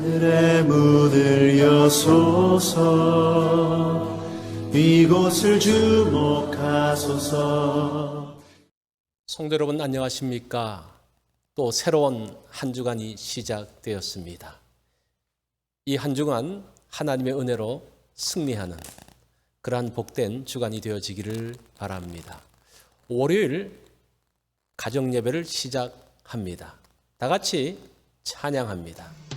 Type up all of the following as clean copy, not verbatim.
하늘의 문을 여소서 이곳을 주목하소서. 성도 여러분 안녕하십니까? 또 새로운 한 주간이 시작되었습니다. 이 한 주간 하나님의 은혜로 승리하는 그러한 복된 주간이 되어지기를 바랍니다. 월요일 가정예배를 시작합니다. 다 같이 찬양합니다.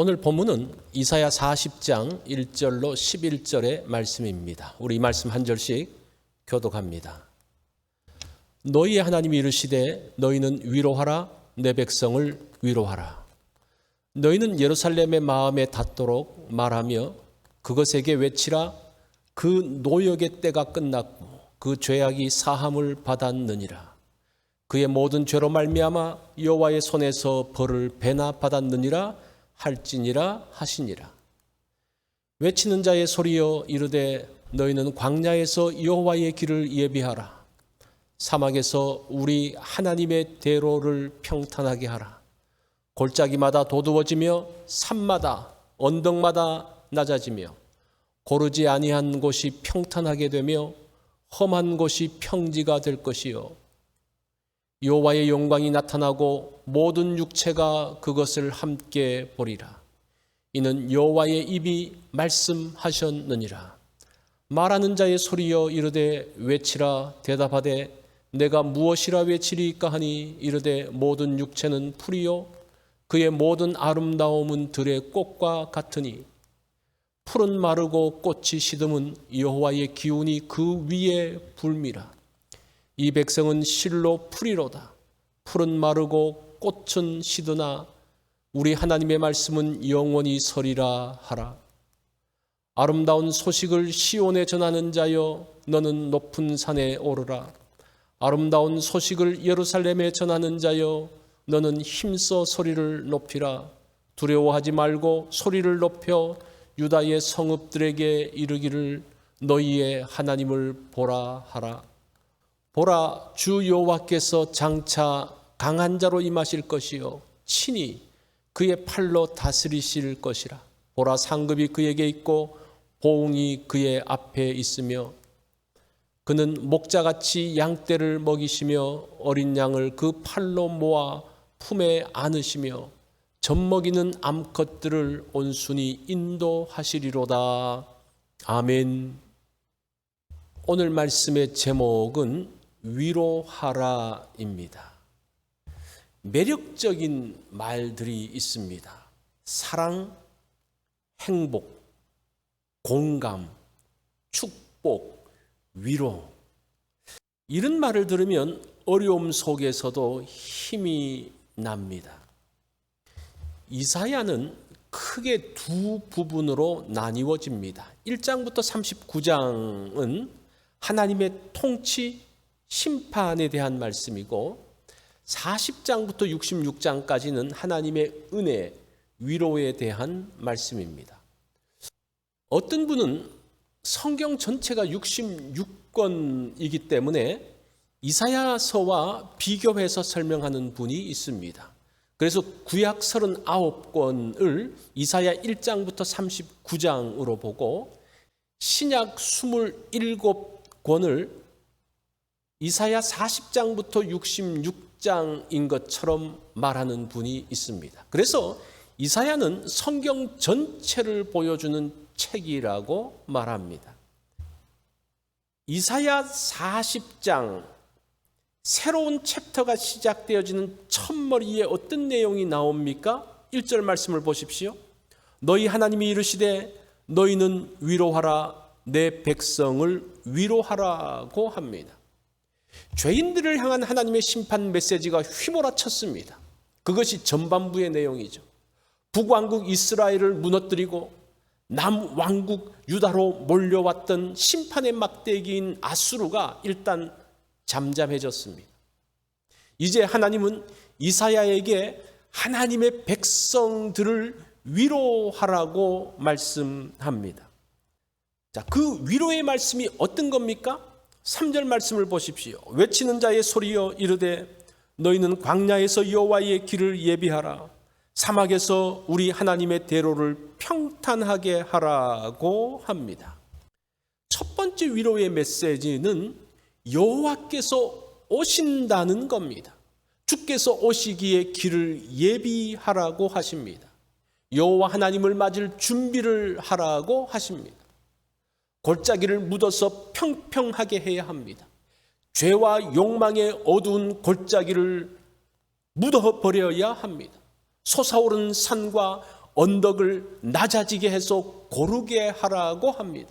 오늘 본문은 이사야 40장 1절로 11절의 말씀입니다. 우리 이 말씀 한 절씩 교독합니다. 너희의 하나님이 이르시되 너희는 위로하라 내 백성을 위로하라. 너희는 예루살렘의 마음에 닿도록 말하며 그것에게 외치라. 그 노역의 때가 끝났고 그 죄악이 사함을 받았느니라. 그의 모든 죄로 말미암아 여호와의 손에서 벌을 배나 받았느니라 할지니라 하시니라. 외치는 자의 소리여 이르되 너희는 광야에서 여호와의 길을 예비하라. 사막에서 우리 하나님의 대로를 평탄하게 하라. 골짜기마다 도두어지며 산마다 언덕마다 낮아지며 고르지 아니한 곳이 평탄하게 되며 험한 곳이 평지가 될 것이요 여호와의 영광이 나타나고 모든 육체가 그것을 함께 보리라. 이는 여호와의 입이 말씀하셨느니라. 말하는 자의 소리여 이르되 외치라. 대답하되 내가 무엇이라 외치리까 하니 이르되 모든 육체는 풀이요 그의 모든 아름다움은 들의 꽃과 같으니 풀은 마르고 꽃이 시듬은 여호와의 기운이 그 위에 불미라. 이 백성은 실로 풀이로다. 풀은 마르고 꽃은 시드나 우리 하나님의 말씀은 영원히 서리라 하라. 아름다운 소식을 시온에 전하는 자여 너는 높은 산에 오르라. 아름다운 소식을 예루살렘에 전하는 자여 너는 힘써 소리를 높이라. 두려워하지 말고 소리를 높여 유다의 성읍들에게 이르기를 너희의 하나님을 보라 하라. 보라, 주 여호와께서 장차 강한 자로 임하실 것이요 친히 그의 팔로 다스리실 것이라. 보라, 상급이 그에게 있고 보응이 그의 앞에 있으며 그는 목자같이 양떼를 먹이시며 어린 양을 그 팔로 모아 품에 안으시며 젖먹이는 암컷들을 온순히 인도하시리로다. 아멘. 오늘 말씀의 제목은 위로하라입니다. 매력적인 말들이 있습니다. 사랑, 행복, 공감, 축복, 위로. 이런 말을 들으면 어려움 속에서도 힘이 납니다. 이사야는 크게 두 부분으로 나뉘어집니다. 1장부터 39장은 하나님의 통치, 심판에 대한 말씀이고 40장부터 66장까지는 하나님의 은혜, 위로에 대한 말씀입니다. 어떤 분은 성경 전체가 66권이기 때문에 이사야서와 비교해서 설명하는 분이 있습니다. 그래서 구약 39권을 이사야 1장부터 39장으로 보고 신약 27권을 이사야 40장부터 66장인 것처럼 말하는 분이 있습니다. 그래서 이사야는 성경 전체를 보여주는 책이라고 말합니다. 이사야 40장 새로운 챕터가 시작되어지는 첫머리에 어떤 내용이 나옵니까? 1절 말씀을 보십시오. 너희 하나님이 이르시되 너희는 위로하라, 내 백성을 위로하라고 합니다. 죄인들을 향한 하나님의 심판 메시지가 휘몰아쳤습니다. 그것이 전반부의 내용이죠. 북왕국 이스라엘을 무너뜨리고 남왕국 유다로 몰려왔던 심판의 막대기인 아수르가 일단 잠잠해졌습니다. 이제 하나님은 이사야에게 하나님의 백성들을 위로하라고 말씀합니다. 자, 그 위로의 말씀이 어떤 겁니까? 3절 말씀을 보십시오. 외치는 자의 소리여 이르되 너희는 광야에서 여호와의 길을 예비하라. 사막에서 우리 하나님의 대로를 평탄하게 하라고 합니다. 첫 번째 위로의 메시지는 여호와께서 오신다는 겁니다. 주께서 오시기에 길을 예비하라고 하십니다. 여호와 하나님을 맞을 준비를 하라고 하십니다. 골짜기를 묻어서 평평하게 해야 합니다. 죄와 욕망의 어두운 골짜기를 묻어버려야 합니다. 솟아오른 산과 언덕을 낮아지게 해서 고르게 하라고 합니다.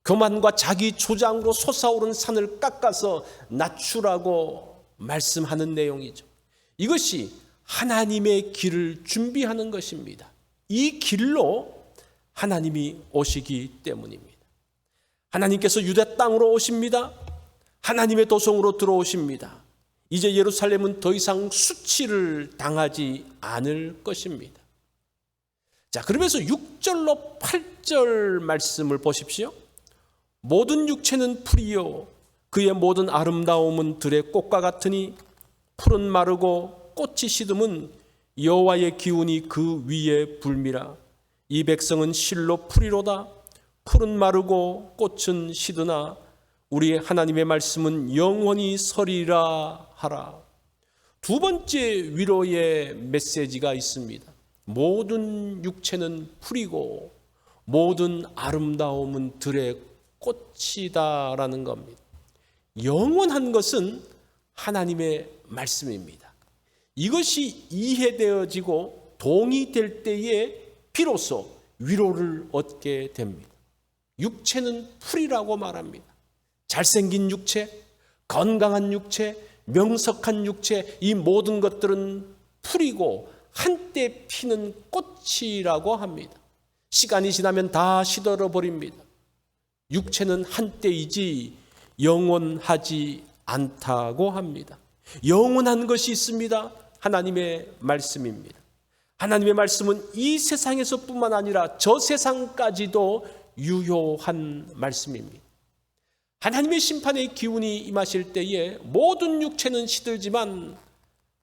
교만과 자기 주장으로 솟아오른 산을 깎아서 낮추라고 말씀하는 내용이죠. 이것이 하나님의 길을 준비하는 것입니다. 이 길로 하나님이 오시기 때문입니다. 하나님께서 유대 땅으로 오십니다. 하나님의 도성으로 들어오십니다. 이제 예루살렘은 더 이상 수치를 당하지 않을 것입니다. 자, 그러면서 6절로 8절 말씀을 보십시오. 모든 육체는 풀이요 그의 모든 아름다움은 들의 꽃과 같으니 풀은 마르고 꽃이 시듬은 여호와의 기운이 그 위에 불미라. 이 백성은 실로 풀이로다. 풀은 마르고 꽃은 시드나 우리 하나님의 말씀은 영원히 서리라 하라. 두 번째 위로의 메시지가 있습니다. 모든 육체는 풀이고 모든 아름다움은 들의 꽃이다라는 겁니다. 영원한 것은 하나님의 말씀입니다. 이것이 이해되어지고 동의될 때에 비로소 위로를 얻게 됩니다. 육체는 풀이라고 말합니다. 잘생긴 육체, 건강한 육체, 명석한 육체, 이 모든 것들은 풀이고 한때 피는 꽃이라고 합니다. 시간이 지나면 다 시들어버립니다. 육체는 한때이지 영원하지 않다고 합니다. 영원한 것이 있습니다. 하나님의 말씀입니다. 하나님의 말씀은 이 세상에서뿐만 아니라 저 세상까지도 유효한 말씀입니다. 하나님의 심판의 기운이 임하실 때에 모든 육체는 시들지만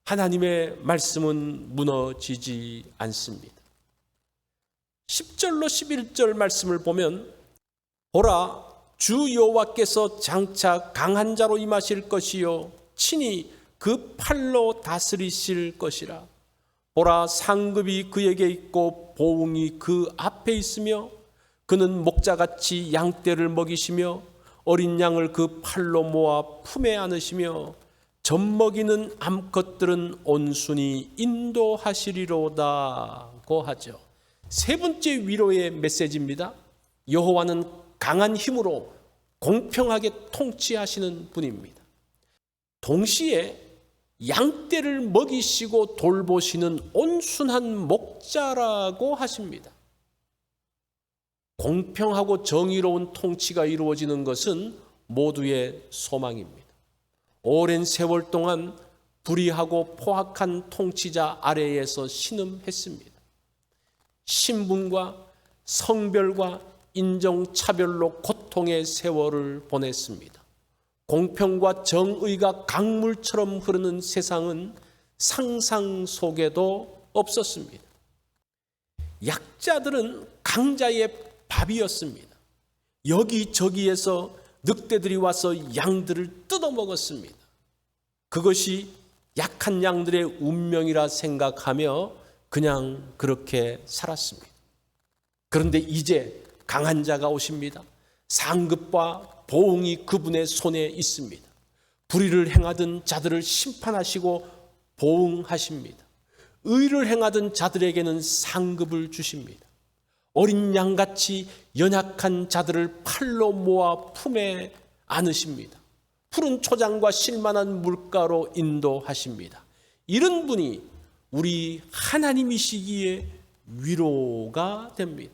하나님의 말씀은 무너지지 않습니다. 10절로 11절 말씀을 보면 보라 주 여호와께서 장차 강한 자로 임하실 것이요 친히 그 팔로 다스리실 것이라. 보라 상급이 그에게 있고 보응이 그 앞에 있으며 그는 목자같이 양떼를 먹이시며 어린 양을 그 팔로 모아 품에 안으시며 젖먹이는 암컷들은 온순히 인도하시리로다고 하죠. 세 번째 위로의 메시지입니다. 여호와는 강한 힘으로 공평하게 통치하시는 분입니다. 동시에 양떼를 먹이시고 돌보시는 온순한 목자라고 하십니다. 공평하고 정의로운 통치가 이루어지는 것은 모두의 소망입니다. 오랜 세월 동안 불의하고 포악한 통치자 아래에서 신음했습니다. 신분과 성별과 인종차별로 고통의 세월을 보냈습니다. 공평과 정의가 강물처럼 흐르는 세상은 상상 속에도 없었습니다. 약자들은 강자의 밥이었습니다. 여기저기에서 늑대들이 와서 양들을 뜯어먹었습니다. 그것이 약한 양들의 운명이라 생각하며 그냥 그렇게 살았습니다. 그런데 이제 강한 자가 오십니다. 상급과 보응이 그분의 손에 있습니다. 불의를 행하던 자들을 심판하시고 보응하십니다. 의를 행하던 자들에게는 상급을 주십니다. 어린 양같이 연약한 자들을 팔로 모아 품에 안으십니다. 푸른 초장과 실만한 물가로 인도하십니다. 이런 분이 우리 하나님이시기에 위로가 됩니다.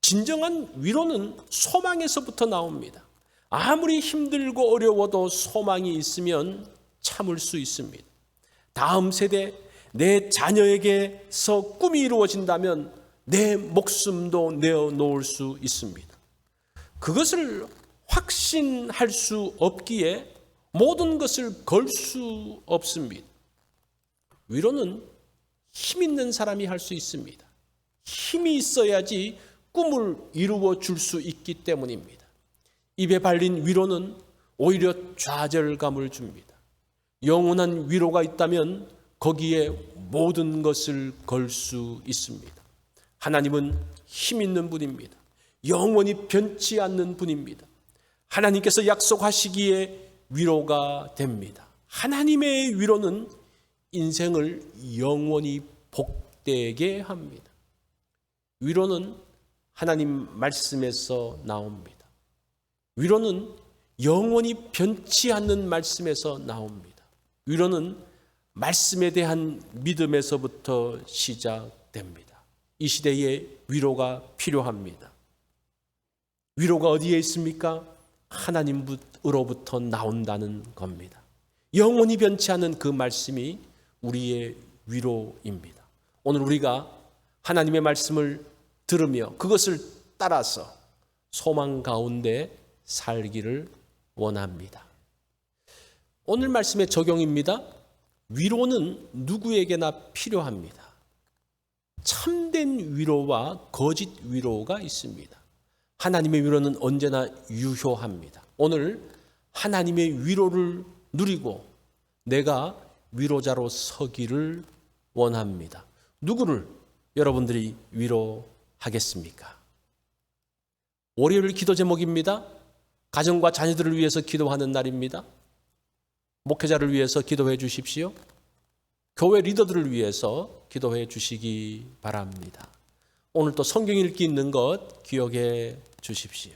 진정한 위로는 소망에서부터 나옵니다. 아무리 힘들고 어려워도 소망이 있으면 참을 수 있습니다. 다음 세대 내 자녀에게서 꿈이 이루어진다면 내 목숨도 내어놓을 수 있습니다. 그것을 확신할 수 없기에 모든 것을 걸 수 없습니다. 위로는 힘 있는 사람이 할 수 있습니다. 힘이 있어야지 꿈을 이루어 줄 수 있기 때문입니다. 입에 발린 위로는 오히려 좌절감을 줍니다. 영원한 위로가 있다면 거기에 모든 것을 걸 수 있습니다. 하나님은 힘 있는 분입니다. 영원히 변치 않는 분입니다. 하나님께서 약속하시기에 위로가 됩니다. 하나님의 위로는 인생을 영원히 복되게 합니다. 위로는 하나님 말씀에서 나옵니다. 위로는 영원히 변치 않는 말씀에서 나옵니다. 위로는 말씀에 대한 믿음에서부터 시작됩니다. 이 시대에 위로가 필요합니다. 위로가 어디에 있습니까? 하나님으로부터 나온다는 겁니다. 영원히 변치 않은 그 말씀이 우리의 위로입니다. 오늘 우리가 하나님의 말씀을 들으며 그것을 따라서 소망 가운데 살기를 원합니다. 오늘 말씀의 적용입니다. 위로는 누구에게나 필요합니다. 참된 위로와 거짓 위로가 있습니다. 하나님의 위로는 언제나 유효합니다. 오늘 하나님의 위로를 누리고 내가 위로자로 서기를 원합니다. 누구를 여러분들이 위로하겠습니까? 월요일 기도 제목입니다. 가정과 자녀들을 위해서 기도하는 날입니다. 목회자를 위해서 기도해 주십시오. 교회 리더들을 위해서 기도해 주시기 바랍니다. 오늘 또 성경 읽기 있는 것 기억해 주십시오.